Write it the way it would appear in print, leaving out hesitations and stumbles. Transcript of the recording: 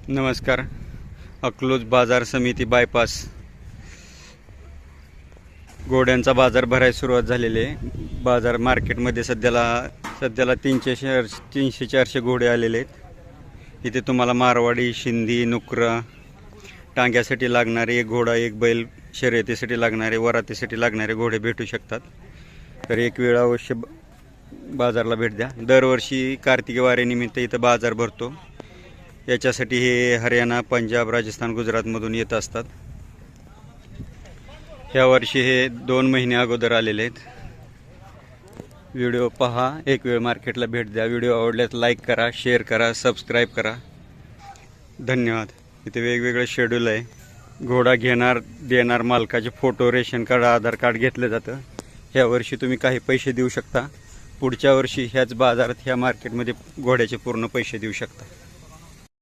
नमस्कार. अकलूज बाजार समिती बायपास घोड्यांचा बाजार भरायला सुरुवात झालेली आहे. बाजार मार्केटमध्ये सध्याला 300-400 घोडे आलेले आहेत. इथे तुम्हाला मारवाडी, शिंदी, नुकरा, टांग्यासाठी लागणारे एक घोडा, एक बैल, शर्यतीसाठी लागणारे, वरातीसाठी लागणारे घोडे भेटू शकतात. तर एक वेळ अवश्य बाजारला भेट द्या. दरवर्षी कार्तिकी वारीनिमित्त इथं बाजार भरतो. याच्यासाठी हे हरियाणा, पंजाब, राजस्थान, गुजरातमधून येत असतात. यावर्षी हे 2 महिने अगोदर आलेले आहेत. व्हिडिओ पहा, एक वेळ मार्केटला भेट द्या. व्हिडिओ आवडल्यास लाईक करा, शेअर करा, सबस्क्राईब करा. धन्यवाद. इथे वेगवेगळे शेड्यूल आहे. घोडा घेणार देणार मालकाचे फोटो, रेशन कार्ड, आधार कार्ड घेतलं जातं. यावर्षी तुम्ही काही पैसे देऊ शकता. पुढच्या वर्षी ह्याच बाजारात, ह्या मार्केटमध्ये घोड्याचे पूर्ण पैसे देऊ शकता.